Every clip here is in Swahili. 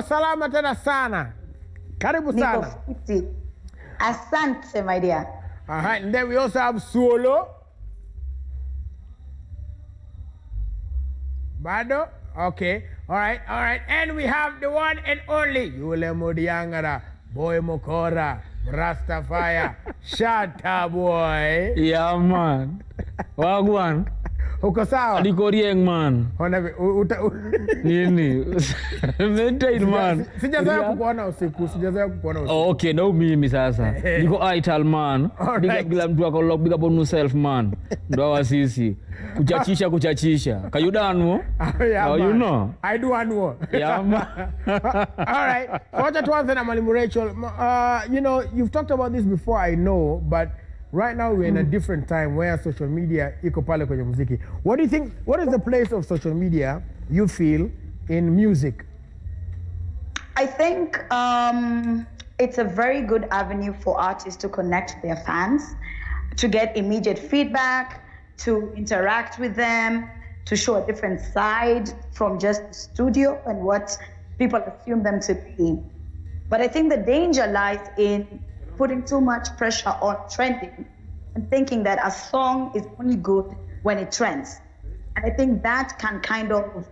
salama tena sana. Karibu sana. Asante, my dear. And then we also have Solo. Bado? Okay. All right. And we have the one and only Yule Mudiangara, Boy Mokora, Rastafire, Shatta Boy. Yeah, man. Wagwan. Uko sawa? Aliko rieng, man. Nini? Maintain, man. Sijazoea kukuona usiku. Okay, no mimi sasa. Niko ital, man. Bila mtu akolo big up on yourself, man. Ndo wasisi. Kuchachisha. Kayudanu? Yeah, you know? I do one. Yeah, man. All right. Wacha tuanze na Mwalimu Rachel. You know, you've talked about this before, I know, but right now we're in a different time where social media iko pale kwenye muziki. What do you think, what is the place of social media you feel in music? I think it's a very good avenue for artists to connect with their fans, to get immediate feedback, to interact with them, to show a different side from just the studio and what people assume them to be. But I think the danger lies in putting too much pressure on trending and thinking that a song is only good when it trends. And I think that can kind of,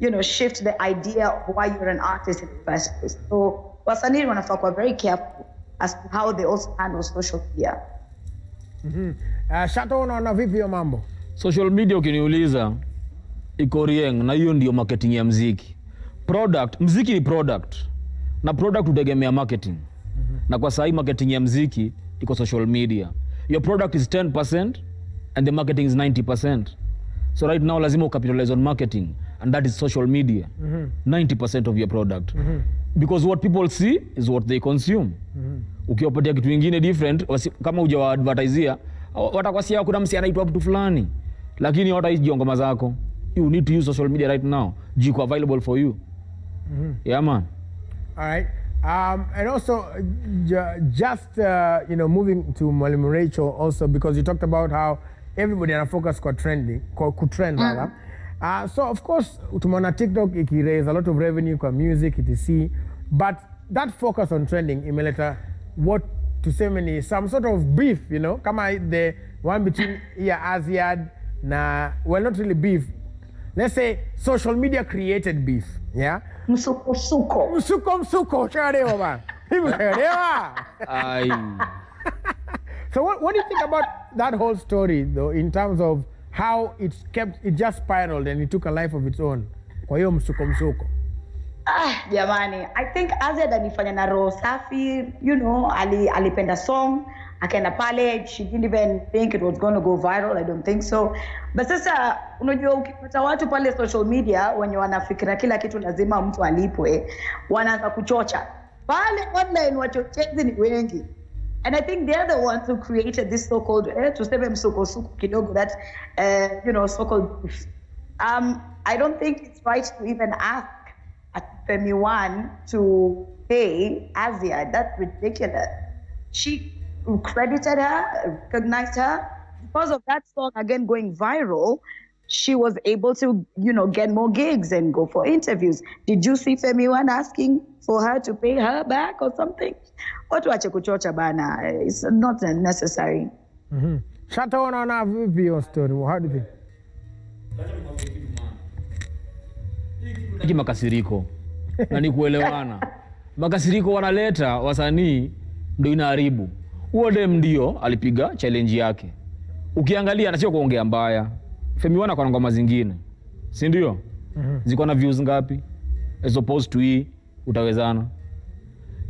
you know, shift the idea of why you're an artist in the first place. So wasanii wanafaa kuwa very careful as to how they also handle social media. Shatta, unaona vipi hiyo mambo? Social media ukiniuliza iko rieng, na hiyo ndio marketing ya muziki. Muziki ni product. Na product utegemea marketing. Na kwa sahi marketing ya muziki iko social media. Your product is 10% and the marketing is 90%. So right now lazima capitalize on marketing, and that is social media. 90% of your product. Because what people see is what they consume. Ukiwapatia kitu kingine different, kama hujawa advertisea, watakwambia kuna msi anaitwa mtu fulani, lakini hawataijua ngoma zako. You need to use social media right now. Jiko available for you. Yeah, man. All right. And also, just you know, moving to Mwalimu Rachel also, because you talked about how everybody ana focus kwa trending, ku trend rather. So of course, tumeona TikTok iki raise a lot of revenue kwa music, etc. But that focus on trending imeleta what to say many, some sort of beef, you know, kama the one between Aziad na, well, not really beef. Let's say social media created beef, yeah? Msuko. Charewa man. So what do you think about that whole story, though, in terms of how it just spiraled and it took a life of its own? Kwa hiyo msuko. Jamani, I think Aziad alifanya na roho safi, you know, alipenda song, akaenda pale, she didn't even think it was going to go viral, I don't think so. But sasa, unajua ukipata watu pale social media, wenye wanafikira kila kitu lazima mtu alipwe, wanaanza kuchocha. Pale online wachochezi ni wengi. And I think they're the ones who created this so-called, tuseme msuko kidogo, that, you know, so-called beef. I don't think it's right to even ask Femi One to pay Aziad. That's ridiculous. She credited her, recognized her. Because of that song, again, going viral, she was able to, you know, get more gigs and go for interviews. Did you see Femi One asking for her to pay her back or something? Watu wache kuchocha bana. It's not necessary. Shatta, unaona vipi your story? How do you think? Hiki makasiriko. Na ni kuelewana. Makasiriko wanaleta wasanii ndio inaharibu. Huo dem ndio alipiga challenge yake. Ukiangalia na sio kuongea mbaya. Femi One kwa ngoma zingine. Si ndio? Ziko na views ngapi? As opposed to hii utawezana.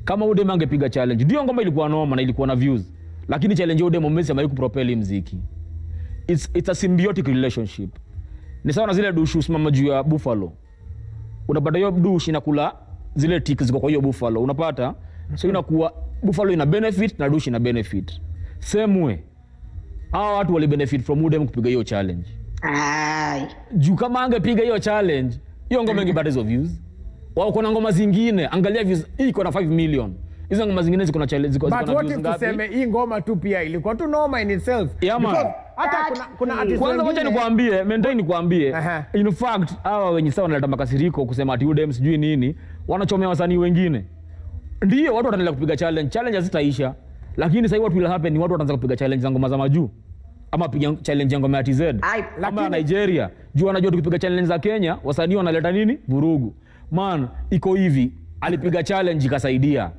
Kama ude mangepiga challenge, ndio ngoma ilikuwa noma na ilikuwa na views. Lakini challenge ude Messi ambaye kupropel muziki. It's a symbiotic relationship. Ni sawa na zile dushu usimama juu ya buffalo. Unapata hiyo dushi inakula zile ticks ziko kwa hiyo buffalo. Unapata? So inakuwa buffalo ina benefit na dushi ina benefit. Same way. Hao watu wali benefit from udem kupiga hiyo challenge. Juu kama angepiga hiyo challenge, hiyo ngoma ingepata hizo views. Wao kuna ngoma zingine, angalia views hii iko na 5 million. Hizo ngoma zingine ziko na challenge ziko na views ngapi? But what if tuseme hii ngoma tu pia ilikuwa tu noma in itself? Yeah, because hata kuna artists kwanza wacha nikwambie, maintain nikwambie. In fact, hawa wenye sawa wanaleta makasiriko kusema ati udem sijui nini, wanachomea wasanii wengine. Ndio watu wataendelea kupiga challenge. Challenge hazitaisha. Lakini sasa what will happen ni watu wataanza kupiga challenge za ngoma za majuu. Ama piga challenge ya ngoma ya TZ. Kama Nigeria. Juu wanajua tukipiga challenge za Kenya, wasanii wanaleta nini? Vurugu. Man, iko hivi. Alipiga challenge ikasaidia.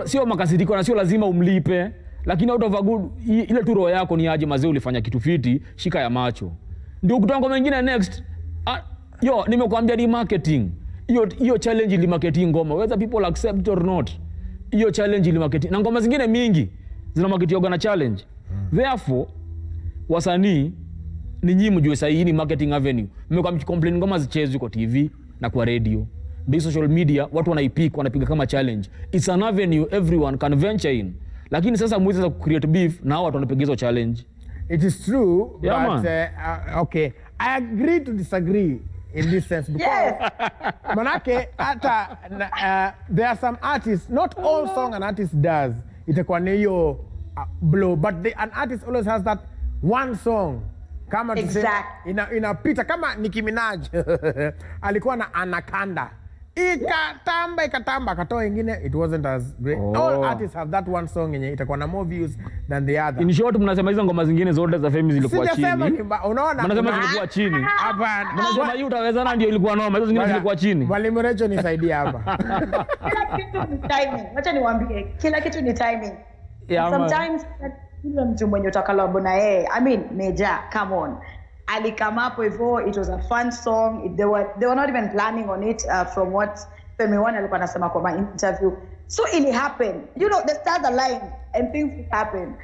Sio makasiriko na sio lazima umlipe. Lakini out of a good, ile tu roho yako ni aje mazee ulifanya kitu fiti, shika ya macho. Ndio kutoa ngoma nyingine next. Nimekuambia ni marketing. Hiyo challenge ili marketing ngoma. Whether people accept or not. Hiyo challenge ili marketing. Na ngoma zingine mingi zina marketing na challenge. Therefore, wasanii ni nyinyi mjue sasa hii ni marketing avenue. Mmekuwa mkicomplain ngoma zichezwe kwa TV na kwa radio. Ndio social media watu wanaipika wanapiga kama challenge. It's an avenue everyone can venture in. Lakini sasa mwezi za create beef na watu wanapiga hizo challenge. It is true, yeah, but okay, I agree to disagree in this sense because manake hata there are some artists, not all song an artist does itakuwa ni hiyo blow, but an artist always has that one song kama inapita kama Nicki Minaj alikuwa na Anaconda ikatamba akatoa ingine, it wasn't as great. All artists have that one song yenye itakuwa na more views than the other. In short, mnasema hizo ngoma zingine zote za famous zilikuwa chini. Unaona? Mnasema zilikuwa chini. Hapana. Mnasema hiyo utawezana ndio ilikuwa noma, hizo zingine zilikuwa chini. Mwalimu Recho nisaidia hapa. Kila kitu ni timing. Wacha niwaambie, kila kitu ni timing. Sometimes yule mtu mwenye utakalabo na yeye, I mean, Meja, come on. Ali come up with it was a fun song. They were not even planning on it from what Femi One alikuwa anasema kwa my interview. So it happened. You know, the stars aligned and things happen.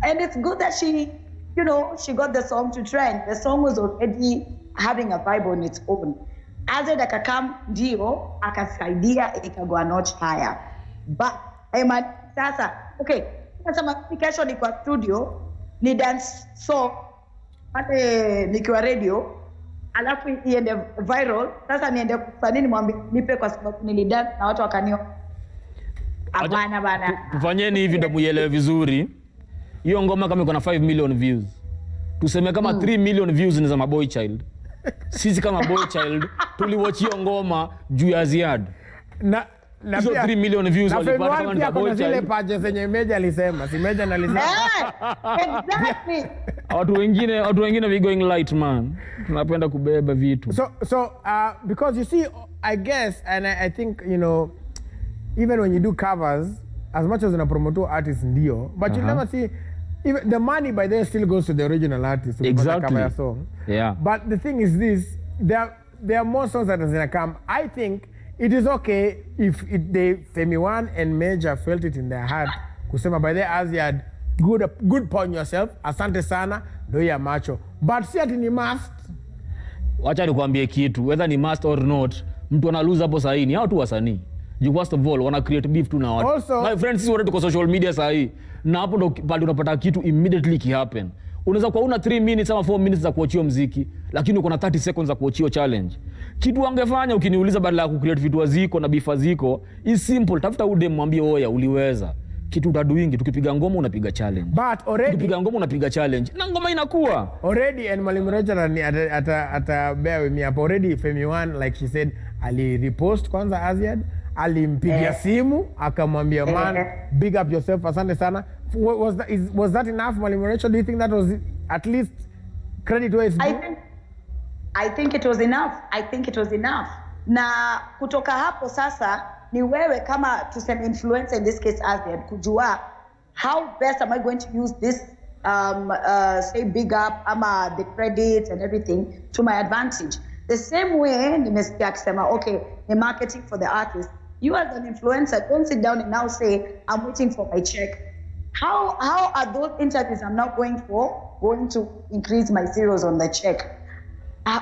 And it's good that she got the song to trend. The song was already having a vibe on its own. Azed akakam ndio akasaidia ikago a notch higher. But sasa okay, nasema kesho ni kwa studio ni dance song pale nikiwa radio alafu iende viral. Sasa niende kusanii nimwambie nipe kwa sababu nilidance na watu wakanio. Hapana bana. Tufanyeni hivi ndio muelewe vizuri. Hiyo ngoma kama iko na 5 million views. Tuseme kama 3 million views ni za Maboy Child. Sisi kama Boy Child tuliwatch hiyo ngoma juu ya Ziad. Na hizo 3 million views walipata kama ni Boy Child. Zile pages zenye Meja alisema, si Meja alisema. Exactly. Watu wengine we going light man. Tunapenda kubeba vitu. So because you see, I guess and I think even when you do covers, as much as a promoter artist ndio, but you never see even the money by then still goes to the original artist. Exactly. Cover a song. Yeah. But the thing is this, there are more songs that are gonna come. I think it is okay if Femi One and Major felt it in their heart. Kusema by the Aziad, good point yourself. Asante sana, do ya macho. But si ati ni must. Wacha nikwambie kitu, whether ni must or not, mtu ana lose hapo sahi ni hao tu wasanii. You first of all wana create beef tu na watu. Also, my friends, sisi wote tuko social media sahi. Na hapo ndo pale unapata kitu immediately ki happen. Unaweza kuwa una 3 minutes ama 4 minutes za kuachia muziki, lakini uko na 30 seconds za kuachia challenge. Kitu wangefanya ukiniuliza badala ya ku create vitu waziko na bifa ziko, is simple, tafuta ude mwambie oya uliweza. Kitu utadoingi tukipiga ngoma unapiga challenge. But already tukipiga ngoma unapiga challenge. Na ngoma inakuwa. Already and Mwalimu Recho ata bear with me up. Already Femi One, like she said, ali repost kwanza Aziad, alimpigia simu akamwambia man, big up yourself, asante sana. Was that enough, Mwalimu Recho? Do you think that was at least credit where it's due? I think it was enough. Na kutoka hapo sasa ni wewe kama tuseme influencer, in this case Aziad, kujua how best am I going to use this say big up ama the credit and everything to my advantage. The same way nimesikia akisema okay, the marketing for the artist. You as an influencer, don't sit down and now say I'm waiting for my check. How are those interviews I'm now going to increase my zeros on the check?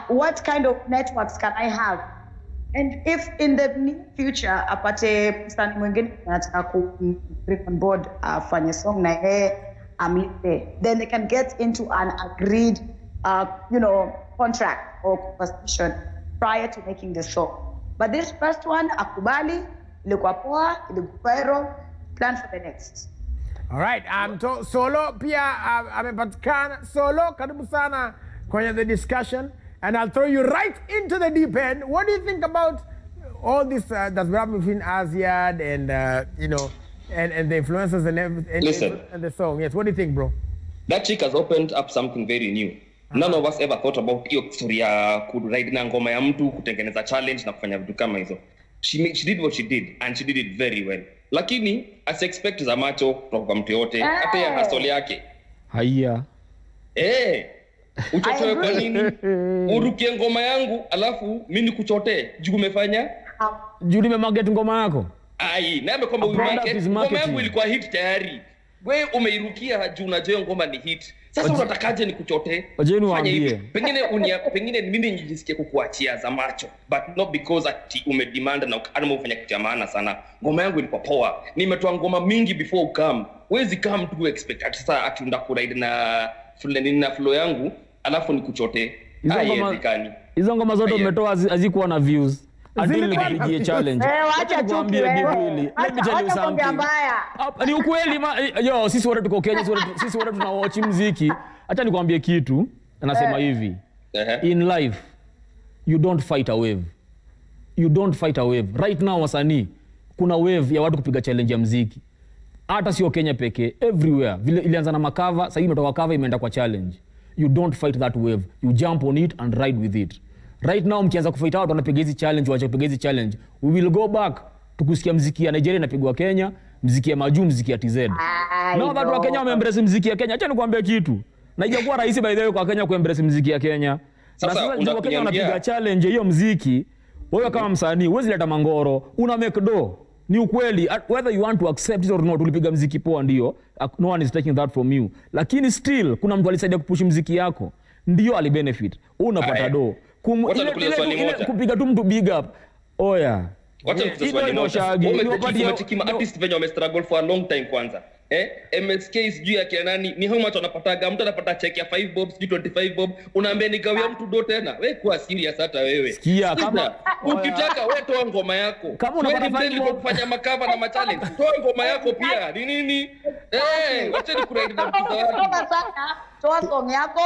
What kind of networks can I have? And if in the near future apate msanii mwingine anataka ku bring on board afanye song na yeye amlipe, then they can get into an agreed contract or conversation prior to making the song. But this first one akubali, ilikuwa poa, ilikuwa viral, plan for the next. All right, Solo pia amepatikana. Solo, karibu sana kwenye the discussion, and I'll throw you right into the deep end. What do you think about all this that's been happening between Aziad and and the influencers and everything Listen. and the song. Yes, what do you think, bro? That chick has opened up something very new. None of us ever thought about hiyo story ya kuride na ngoma ya mtu, kutengeneza challenge na kufanya vitu kama hizo. She did what she did and she did it very well. Lakini as expect za macho kutoka kwa mtu yote, hata ya hustle yake. Haya. Uchotoe kwa nini? Urukie ngoma yangu alafu mimi nikuchotee. Juu umefanya? Juu nimemarket ngoma yako. Naomba kwamba ngoma yangu ilikuwa hit tayari. Wewe umeirukia juu unajua ngoma ni hit. Sasa unatakaje nikuchotee? Wajeni waambie. Pengine mimi nijisikie kukuachia za macho, but not because ati umedemand na kama ufanya kitu ya maana sana. Ngoma yangu ilikuwa poa. Nimetoa ngoma mingi before ukam. Wezi come to expect ati sasa ati undakuride na flow yangu alafu nikuchotee. Hizo ngoma zote umetoa hazikuwa na views. Until nikupigie challenge. Acha chuki wewe. Acha mbaya. Ni ukweli sisi wote tuko Kenya, sisi wote tuna watch muziki. Acha nikwambie kitu, anasema hivi. In life you don't fight a wave. You don't fight a wave. Right now wasanii kuna wave ya watu kupiga challenge ya muziki. Hata sio Kenya pekee, everywhere. Vile ilianza na makava, sasa imetoka cover imeenda kwa challenge. You don't fight that wave. You jump on it and ride with it. Right now mkianza kufight watu wanapiga hizi challenge, waache kupiga hizi challenge. We will go back tukusikia muziki ya Nigeria inapigwa Kenya, muziki ya Maju, muziki ya TZ. Now that wa Kenya wameembrace muziki ya Kenya, acha nikwambie kitu. Na ijakuwa rahisi by the way kwa Kenya kuembrace muziki ya Kenya. Sasa wa Kenya wanapiga challenge hiyo muziki. Wewe kama msanii huwezi leta mangoro, una make do. Ni ukweli, whether you want to accept it or not, ulipiga muziki poa ndio. No one is taking that from you. Lakini still kuna mtu alisaidia kupush muziki yako. Ndio alibenefit. Unapata do. Kupiga tu mtu big up. Wacha kuswali moja. Artist venye wamestruggle for a long time kwanza. MSK sijui ya kia nani, ni how much wanapataga, mtu anapata check ya 5 bob, sijui 25 bob, unaambia nikawia mtu do tena. Wewe kuwa serious hata wewe. Sikia kama ukitaka wewe toa ngoma yako. Kama unapata 5 bob kufanya makava na machallenge, toa ngoma yako pia. Ni nini? Wacha nikuride na mtu wako. Toa song yako,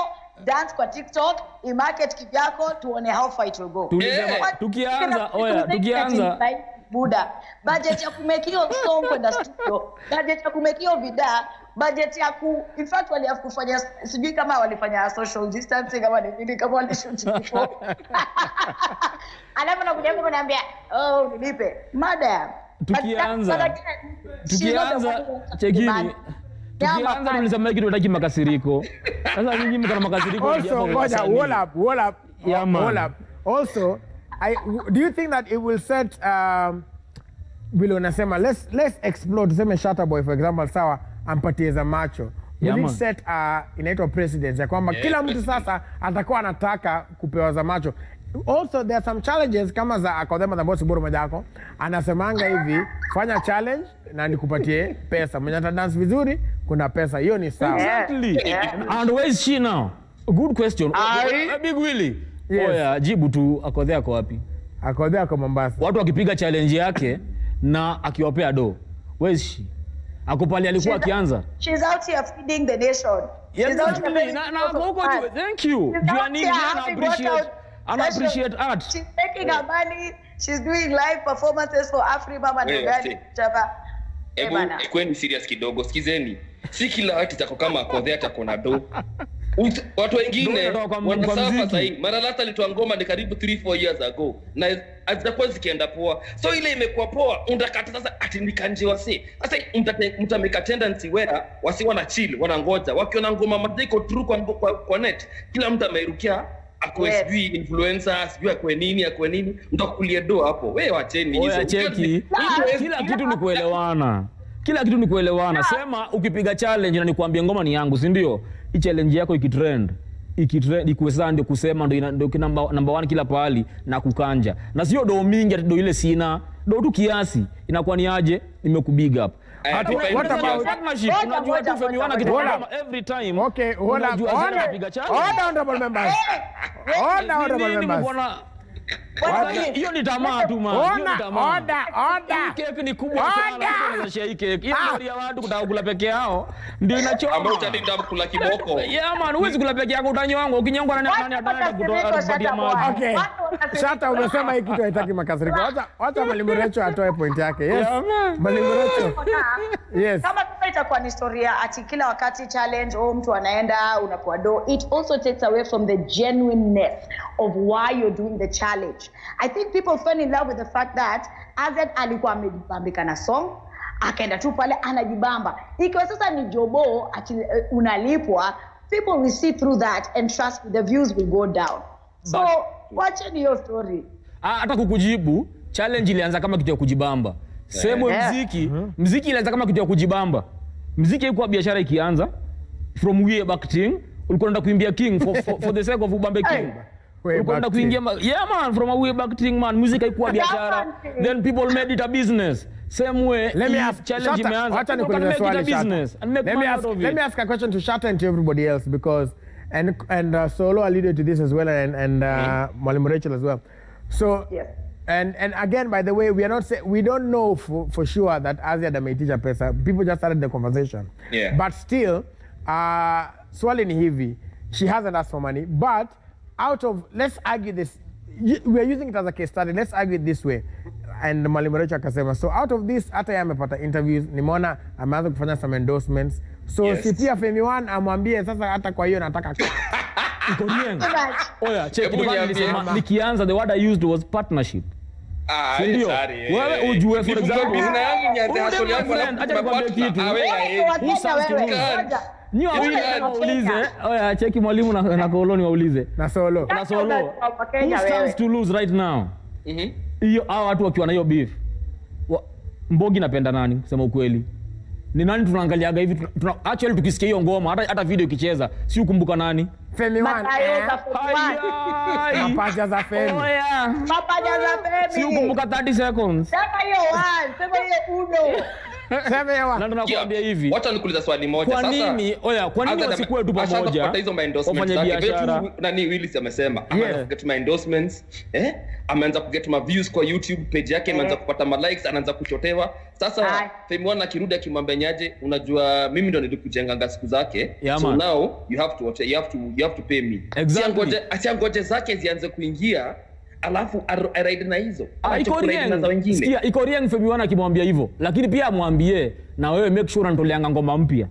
dance kwa TikTok, imarket kivyako, tuone how fight will go. Tukianza Buda, budget ya kumekio song kwenda studio, budget ya kumekio vida, budget ya in fact wali have kufanya sijui kama walifanya social distancing kama nini kama walishoot before. Alafu nakuja kuniambia, nilipe. Madam, tukianza chekini. Tukianza nilisema kitu nataki makasiriko. Sasa nyinyi mko na makasiriko. Also, hold up. Also, do you think that it will set vile unasema let's explore, tuseme Shatta Boy for example, sawa ampatie za macho. Will it set inaitwa precedence ya kwamba kila mtu sasa atakuwa anataka kupewa za macho. Also there are some challenges kama za Akodhema za boss Buru Majako anasemanga hivi, fanya challenge na nikupatie pesa, mwenye dance vizuri kuna pesa, hiyo ni sawa. Exactly. And where is she now? Good question. Big Willy. Yes. Jibu tu Akodhea kwa wapi? Akodhea kwa Mombasa. Watu wakipiga challenge yake na akiwapea do. Where is she? Akopali alikuwa akianza. She's out here feeding the nation. She's out here. Thank you. I appreciate art. She's making her money. She's doing live performances for Afrima Madugani. Kweni serious kidogo, sikizeni. Si kila artist ako kama Akodhea tako na do. Watu wengine wanasafa sahi. Mara last alitoa ngoma ni karibu 3-4 years ago na hazitakuwa zikienda poa. So ile imekuwa poa, undakata sasa ati nikanje wasi. Sasa mtameka tendency where wasi wana chill, wanangoja. Wakiona ngoma madiko true kwa net, kila mtu ameirukia akwe sijui influencer, sijui akwe nini, mtakulia do hapo. Wewe wacheni hizo. Cheki. Kila kitu ni kuelewana. Kila kitu ni kuelewana. Sema ukipiga challenge na nikwambie ngoma ni yangu, si ndio? Hii challenge yako ikitrend ikuweza ndio kusema ndio number 1 kila pahali na kukanja. Na sio do mingi ati do ile sina. Do tu kiasi. Inakuwa ni aje? Nimekubig up. What about partnership? Unajua tu Femi wana kitu kama every time. Okay, hold on. Honorable members. Hiyo ni tamaa tu man. Order. Cake ni kubwa sana. Unaweza share hii cake. Hiyo ndio ya watu kutaka kula peke yao. Ndio inachoma. Ambao utaenda kula kiboko. Yeah man, huwezi kula peke yako utanyongwa. Ukinyongwa nani atakupatia maji. Okay. Shata umesema hiki kitu haitaki makasiriko. Wacha Mwalimu Rachel atoe point yake. Yes. Mwalimu Rachel. Yes. Kama kama itakuwa ni historia ati kila wakati challenge mtu anaenda unapoa do, it also takes away from the genuineness of why you're doing the challenge. I think people fell in love with the fact that Azed alikuwa amejibambika na song, akaenda tu pale anajibamba. Ikiwa sasa ni jobo ati unalipwa, people will see through that and trust me, the views will go down. So wacheni hiyo story. Hata kukujibu, challenge ilianza kama kitu ya kujibamba. Semo muziki ilianza kama kitu ya kujibamba. Muziki ilikuwa biashara ikianza from way back thing, ulikuwa unataka kuimbia king for the sake of ubambe king. Ulikuwa unataka kuingia man from a way back thing man, music haikuwa biashara. Then people made it a business. Same way, let me ask challenge imeanza. Let me ask a question to Shata and to everybody else because and Solo alluded to this as well and Mwalimu Rachel as well. So and again, by the way, we don't know for sure that Azed ameitisha pesa. People just started the conversation. Yeah. But still, swali ni hivi, she hasn't asked for money. But out of, let's argue this, we are using it as a case study. Let's argue it this way. And Mwalimu Rachel akasema, so out of this, hata yeye amepata interviews, nimeona ameanza kufanya some endorsements. So si pia Femi One amwambie sasa hata kwa hiyo nataka Korean. Oya, check nikianza the word I used was partnership. Sorry. Wewe ujue for example. Acha nikwambie kitu. Nyo waulize. Oya, cheki Mwalimu na Koloni waulize. Na Solo. Who stands to lose right now? Hiyo hao watu wakiwa na hiyo beef. Mbogi napenda nani kusema ukweli? Ni nani tunaangaliaga hivi actually tukisikia hiyo ngoma hata video ikicheza si ukumbuka nani? Femi One. Mapaja za Femi. Mapaja za Femi. Si ukumbuka 30 seconds. Sema hiyo one, sema hiyo uno. Sema hiyo one. Na tunakuambia hivi. Wacha nikuuliza swali moja sasa. Kwa nini wasikuwe tu pamoja? Hata hizo endorsements zake. Nani Willis amesema ameanza get my endorsements, ameanza kuget my views kwa YouTube page yake, ameanza kupata ma likes, anaanza kuchotewa. Sasa Femi One akirudi akimwambia nyaje, unajua mimi ndo nilikujenga siku zake. So now you have to pay me. Asiangoje zake zianze kuingia alafu ride na hizo. Iko Rieng Femi One akimwambia hivyo. Lakini pia amwambie na wewe make sure unatoleanga ngoma mpya.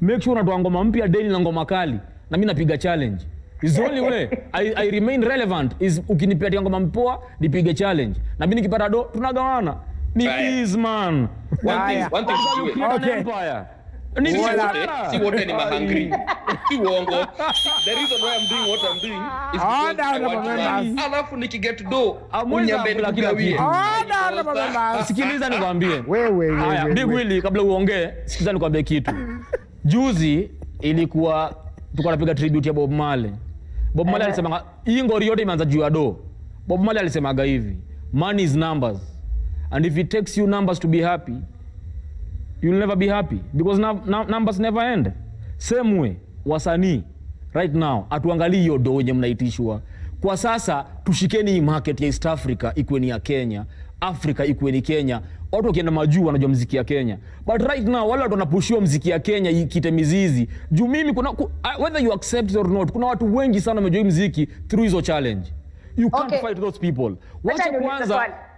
Make sure unatoa ngoma mpya daily na ngoma kali. Na mimi napiga challenge. Is the only way I remain relevant is ukinipatia ngoma mpoa nipige challenge. Na mimi nikipata do tunagawana. Ni easy man. One thing empire. Si wote ni mahangry. Si uongo. The reason why I'm doing what I'm doing is because alafu nikiget do unyambe nikugawie. Sikiliza nikwambie. Wewe. Big Willy kabla uongee, sikiliza nikwambie kitu. Juzi ilikuwa tulikuwa tunapiga tribute ya Bob Marley. Bob Marley alisema hii ngori yote imeanza juu ya do. Bob Marley alisemaga hivi, money is numbers. And if it takes you numbers to be happy, you'll never be happy because numbers never end. Same way, wasanii right now atuangalie hiyo do yenye mnaitishwa. Kwa sasa tushikeni hii market ya East Africa ikuwe ni ya Kenya, Africa ikuwe ni Kenya. Watu wakienda majuu wanajua muziki ya Kenya. But right now wale watu wanapushiwa muziki ya Kenya ikite mizizi. Juu mimi whether you accept it or not, kuna watu wengi sana wamejua muziki through hizo challenge. You can't fight those people. Wacha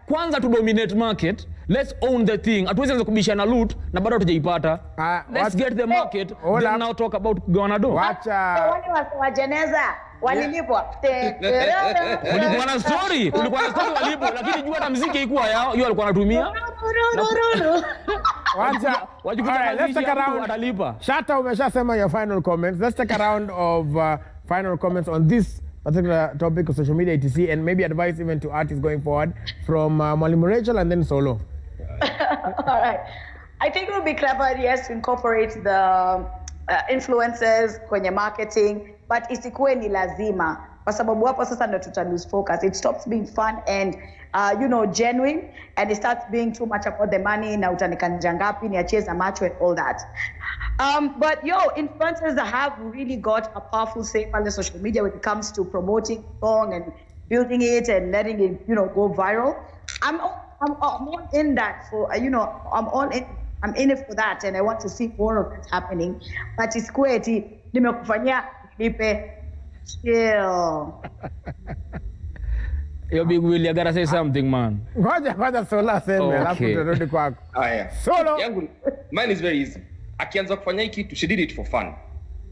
kwanza to dominate market. Let's own the thing. Hatuwezi anza kubishana loot na bado hatujaipata. Let's get the market. Then now talk about Gonado. Wacha. Wale wa Jeneza walilipwa. Ulikuwa na story walipwa lakini jua hata muziki haikuwa yao. Hiyo walikuwa wanatumia. Wacha. Let's take a round. Atalipa. Shata umeshasema your final comments. Let's take a round of final comments on this particular topic of social media etc. and maybe advice even to artists going forward from Mwalimu Rachel and then Solo. All right. I think it would be clever, yes, to incorporate the influencers kwenye marketing, but isikuwe ni lazima. Kwa sababu hapo sasa ndo tuta lose focus. It stops being fun and genuine, and it starts being too much about the money, na utanikanja ngapi, niachie za macho and all that. But influencers have really got a powerful say on the social media when it comes to promoting song and building it and letting it, go viral. I'm all in that for, I'm in it for that, and I want to see more of it happening. But it's kweti, nimekufanyia nipe chill. Yo, Big Willie, I gotta say something, man. Ngoja Sola seme, alafu turudi kwako. Solo. Mine is very easy. Akianza kufanya hii kitu, she did it for fun.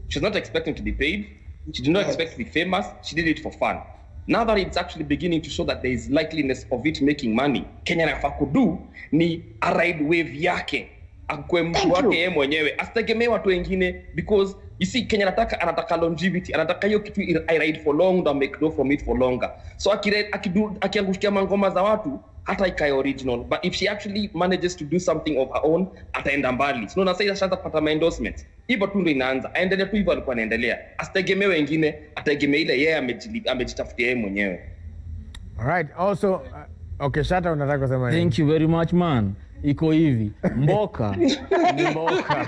She's not expecting to be paid. She did not expect to be famous. She did it for fun. Now that it's actually beginning to show that there is likeliness of it making money, Kenya nafaa kudu ni a ride wave yake. Akwe mtu wake yeye mwenyewe. Asitegemee watu wengine, because you see Kenya anataka longevity, anataka hiyo kitu I ride for long and make dough from it for longer. So akiangushikia mangoma za watu hata ikae original, but if she actually manages to do something of her own, ataenda mbali. So na sasa ashaanza kupata endorsements. Hivyo tu ndio inaanza. Aendelee tu hivyo alikuwa anaendelea. Asitegemee wengine, ategemee ile yeye amejitafutia yeye mwenyewe. All right. Also, okay, Shatta unataka kusema nini? Thank you very much, man. Iko hivi. Mboka ni mboka.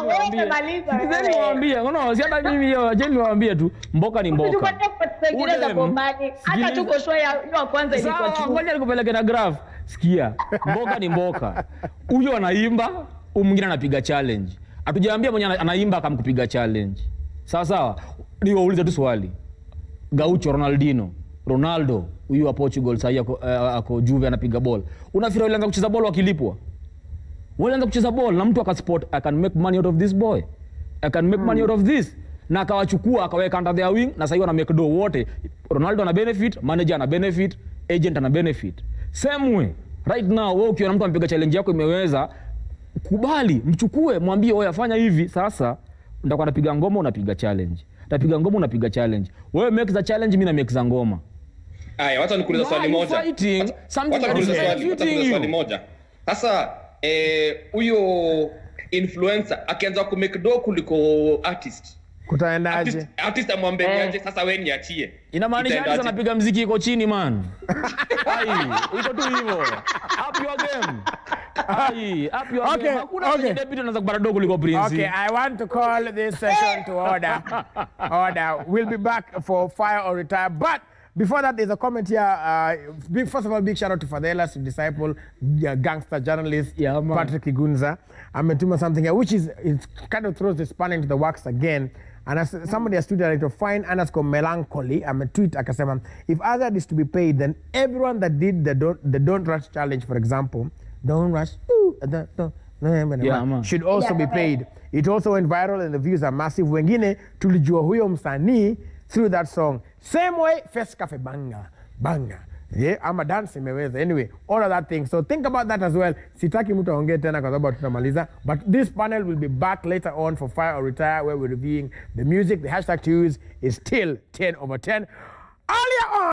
Wewe maliza. No, si hata mimi hiyo, aje niwaambie tu, mboka ni mboka. Hata tuko show ya kwanza ilikuwa tu. Ngoja nikupeleke na graph. Sikia, mboka ni mboka. Huyo anaimba, huyu mwingine anapiga challenge. Hatujaambia mwenye anaimba akamkupiga challenge. Sawa sawa. Niwaulize tu swali. Gaucho Ronaldo, huyu wa Portugal sasa ako Juve anapiga ball. Unafikiri walianza kucheza ball wakilipwa? Walianza kucheza ball na mtu akasport, I can make money out of this boy. I can make money out of this. Na akawachukua akaweka under their wing, na sasa wana make dough wote. Ronaldo ana benefit, manager ana benefit, agent ana benefit. Same way, right now wewe ukiona mtu anapiga challenge yako imeweza, kubali, mchukue, mwambie wewe afanya hivi, sasa nitakuwa napiga ngoma unapiga challenge. Tapiga ngoma unapiga challenge. Wewe make the challenge, mimi na make za ngoma. Aya, wacha nikuulize swali moja. Swali moja. Sasa huyo influencer akianza ku make dough kuliko artist. Kutaendaje? Artist amwambiaje sasa wewe niachie. Inamaanisha artist anapiga muziki iko chini, man. Iko tu hivyo. Up your game. Up your game. Hakuna debut anaweza kupata dogo kuliko Prince. Okay, I want to call this session to order. We'll be back for Fire or Retire, but before that, there's a comment here. First of all, big shout out to Fadela's disciple, gangster journalist, Patrick Igunza. Ametuma something here, which it kind of throws the span into the works again. And as somebody has tweeted to find _melancholy, I'm a tweet akasema, if Azad is to be paid, then everyone that did the Don't Rush challenge, for example, Don't Rush, should also be paid. It also went viral and the views are massive. Wengine tulijua huyo msanii through that song. Same way, Fest Cafe banga. Yeah, I'm a dance imeweza. Anyway, all of that thing. So think about that as well. Sitaki mtu aongee tena kwa sababu tutamaliza. But this panel will be back later on for Fire or Retire, where we're reviewing the music. The hashtag to use is still 10/10. Earlier on.